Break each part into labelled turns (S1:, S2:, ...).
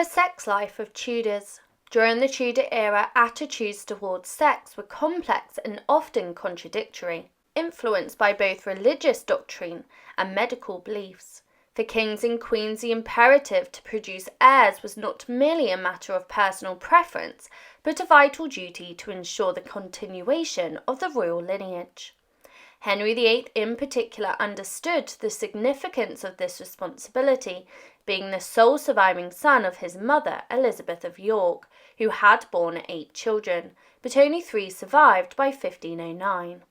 S1: The sex life of Tudors. During the Tudor era, attitudes towards sex were complex and often contradictory, influenced by both religious doctrine and medical beliefs. For kings and queens, the imperative to produce heirs was not merely a matter of personal preference, but a vital duty to ensure the continuation of the royal lineage. Henry VIII in particular understood the significance of this responsibility, being the sole surviving son of his mother, Elizabeth of York, who had borne 8 children, but only 3 survived by 1509.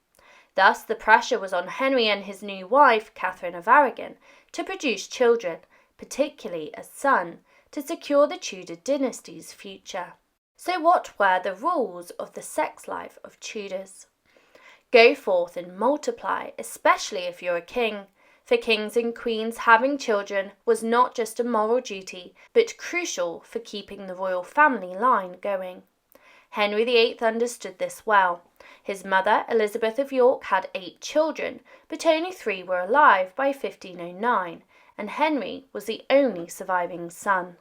S1: Thus, the pressure was on Henry and his new wife, Catherine of Aragon, to produce children, particularly a son, to secure the Tudor dynasty's future. So what were the rules of the sex life of Tudors? Go forth and multiply, especially if you're a king. For kings and queens, having children was not just a moral duty, but crucial for keeping the royal family line going. Henry VIII understood this well. His mother, Elizabeth of York, had 8 children, but only 3 were alive by 1509, and Henry was the only surviving son.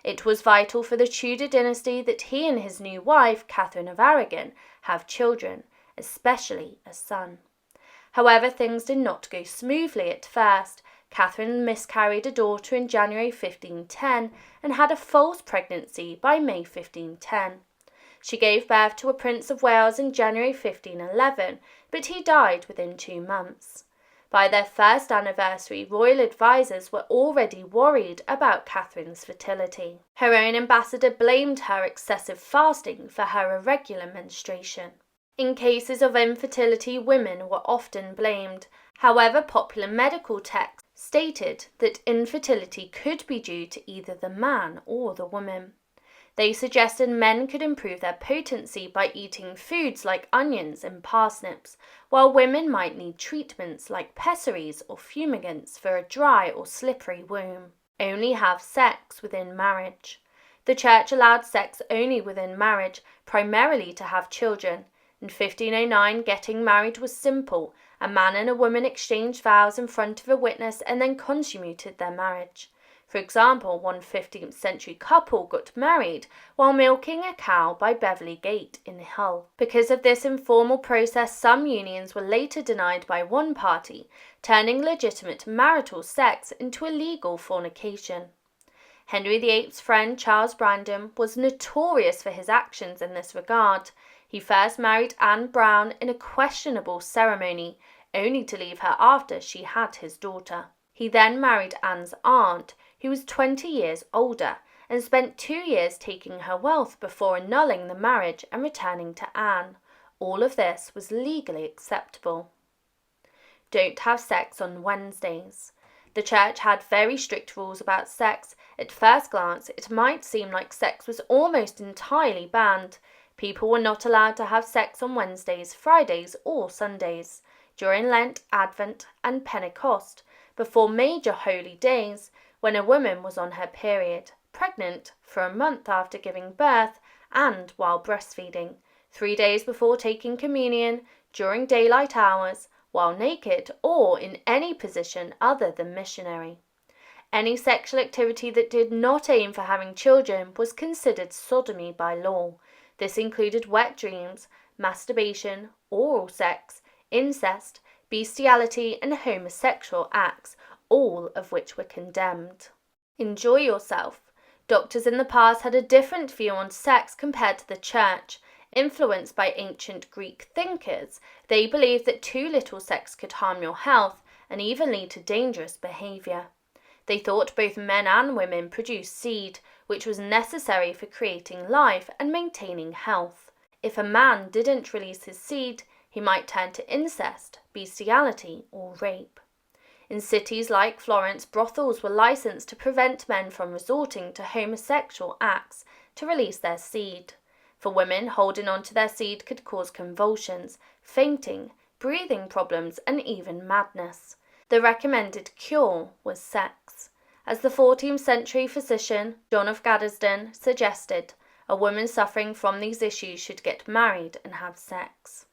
S1: It was vital for the Tudor dynasty that he and his new wife, Catherine of Aragon, have children, especially a son. However, things did not go smoothly at first. Catherine miscarried a daughter in January 1510 and had a false pregnancy by May 1510. She gave birth to a Prince of Wales in January 1511, but he died within 2 months. By their first anniversary, royal advisers were already worried about Catherine's fertility. Her own ambassador blamed her excessive fasting for her irregular menstruation. In cases of infertility, women were often blamed. However, popular medical texts stated that infertility could be due to either the man or the woman. They suggested men could improve their potency by eating foods like onions and parsnips, while women might need treatments like pessaries or fumigants for a dry or slippery womb. Only have sex within marriage. The Church allowed sex only within marriage, primarily to have children. In 1509, getting married was simple. A man and a woman exchanged vows in front of a witness and then consummated their marriage. For example, one 15th century couple got married while milking a cow by Beverley Gate in Hull. Because of this informal process, some unions were later denied by one party, turning legitimate marital sex into illegal fornication. Henry VIII's friend Charles Brandon was notorious for his actions in this regard. He first married Anne Brown in a questionable ceremony, only to leave her after she had his daughter. He then married Anne's aunt, who was 20 years older, and spent 2 years taking her wealth before annulling the marriage and returning to Anne. All of this was legally acceptable. Don't have sex on Wednesdays. The Church had very strict rules about sex. At first glance, it might seem like sex was almost entirely banned. People were not allowed to have sex on Wednesdays, Fridays, or Sundays. During Lent, Advent, and Pentecost, before major holy days, when a woman was on her period, pregnant, for a month after giving birth, and while breastfeeding, 3 days before taking communion, during daylight hours, while naked, or in any position other than missionary. Any sexual activity that did not aim for having children was considered sodomy by law. This included wet dreams, masturbation, oral sex, incest, bestiality, and homosexual acts, all of which were condemned. Enjoy yourself. Doctors in the past had a different view on sex compared to the Church. Influenced by ancient Greek thinkers, they believed that too little sex could harm your health and even lead to dangerous behavior. They thought both men and women produced seed, which was necessary for creating life and maintaining health. If a man didn't release his seed, he might turn to incest, bestiality, or rape. In cities like Florence, brothels were licensed to prevent men from resorting to homosexual acts to release their seed. For women, holding on to their seed could cause convulsions, fainting, breathing problems, and even madness. The recommended cure was sex. As the 14th century physician John of Gaddesden suggested, a woman suffering from these issues should get married and have sex.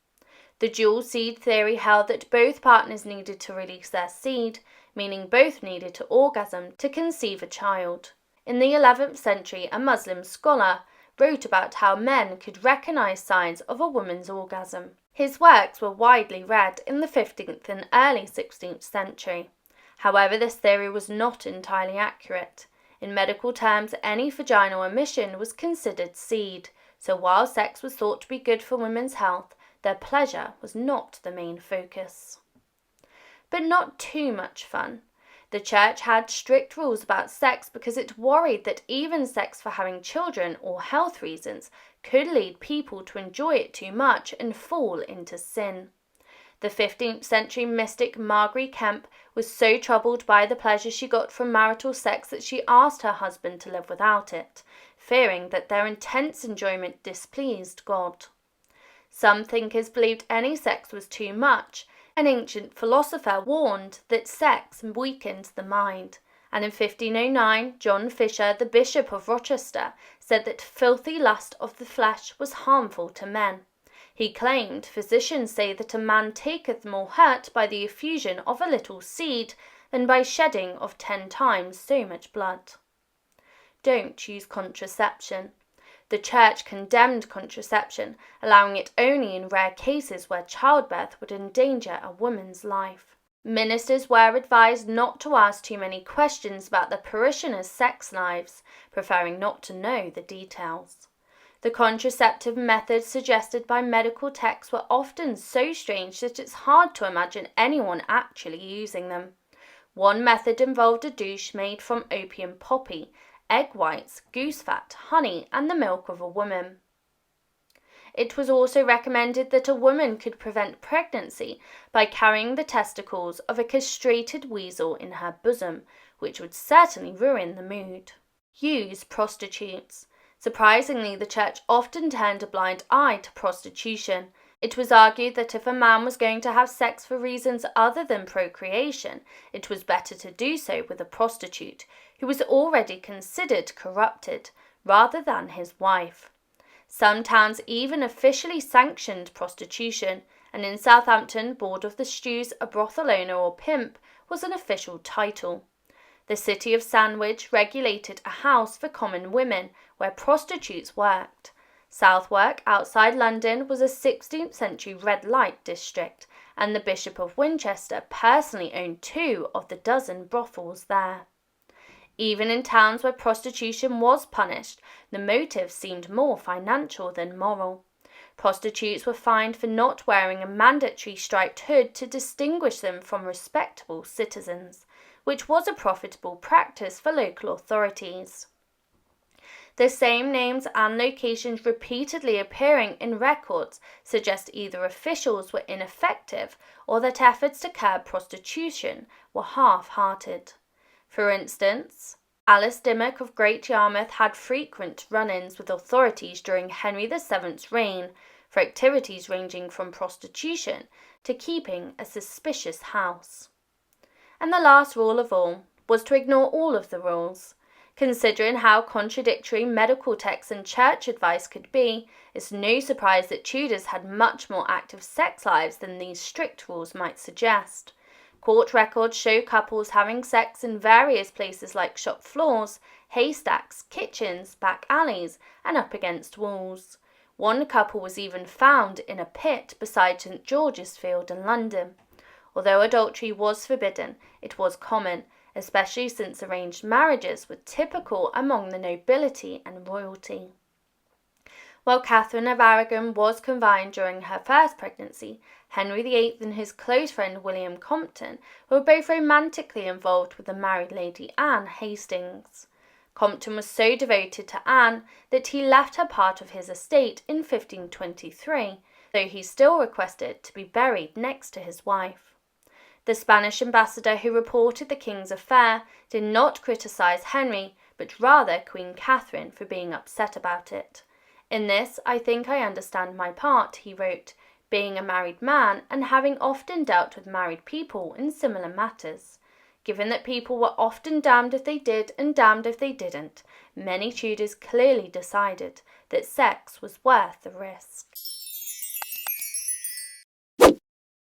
S1: The dual seed theory held that both partners needed to release their seed, meaning both needed to orgasm to conceive a child. In the 11th century, a Muslim scholar wrote about how men could recognize signs of a woman's orgasm. His works were widely read in the 15th and early 16th century. However, this theory was not entirely accurate. In medical terms, any vaginal emission was considered seed, so while sex was thought to be good for women's health, their pleasure was not the main focus. But not too much fun. The church had strict rules about sex because it worried that even sex for having children or health reasons could lead people to enjoy it too much and fall into sin. The 15th century mystic Margery Kempe was so troubled by the pleasure she got from marital sex that she asked her husband to live without it, fearing that their intense enjoyment displeased God. Some thinkers believed any sex was too much. An ancient philosopher warned that sex weakened the mind, and in 1509 John Fisher, the Bishop of Rochester, said that filthy lust of the flesh was harmful to men. He claimed, physicians say that a man taketh more hurt by the effusion of a little seed than by shedding of 10 times so much blood. Don't use contraception. The Church condemned contraception, allowing it only in rare cases where childbirth would endanger a woman's life. Ministers were advised not to ask too many questions about the parishioners' sex lives, preferring not to know the details. The contraceptive methods suggested by medical texts were often so strange that it's hard to imagine anyone actually using them. One method involved a douche made from opium poppy, egg whites, goose fat, honey, and the milk of a woman. It was also recommended that a woman could prevent pregnancy by carrying the testicles of a castrated weasel in her bosom, which would certainly ruin the mood. Use prostitutes. Surprisingly, the Church often turned a blind eye to prostitution. It was argued that if a man was going to have sex for reasons other than procreation, it was better to do so with a prostitute, who was already considered corrupted, rather than his wife. Some towns even officially sanctioned prostitution, and in Southampton, Board of the Stews, a brothel owner or pimp was an official title. The city of Sandwich regulated a house for common women where prostitutes worked. Southwark, outside London, was a 16th century red light district, and the Bishop of Winchester personally owned 2 of the dozen brothels there. Even in towns where prostitution was punished, the motive seemed more financial than moral. Prostitutes were fined for not wearing a mandatory striped hood to distinguish them from respectable citizens, which was a profitable practice for local authorities. The same names and locations repeatedly appearing in records suggest either officials were ineffective or that efforts to curb prostitution were half-hearted. For instance, Alice Dimmock of Great Yarmouth had frequent run-ins with authorities during Henry VII's reign for activities ranging from prostitution to keeping a suspicious house. And the last rule of all was to ignore all of the rules. Considering how contradictory medical texts and church advice could be, it's no surprise that Tudors had much more active sex lives than these strict rules might suggest. Court records show couples having sex in various places like shop floors, haystacks, kitchens, back alleys, and up against walls. One couple was even found in a pit beside St George's Field in London. Although adultery was forbidden, it was common, especially since arranged marriages were typical among the nobility and royalty. While Catherine of Aragon was confined during her first pregnancy, Henry VIII and his close friend William Compton were both romantically involved with the married Lady Anne Hastings. Compton was so devoted to Anne that he left her part of his estate in 1523, though he still requested to be buried next to his wife. The Spanish ambassador who reported the king's affair did not criticise Henry, but rather Queen Catherine for being upset about it. In this, I think I understand my part, he wrote, being a married man and having often dealt with married people in similar matters. Given that people were often damned if they did and damned if they didn't, many Tudors clearly decided that sex was worth the risk.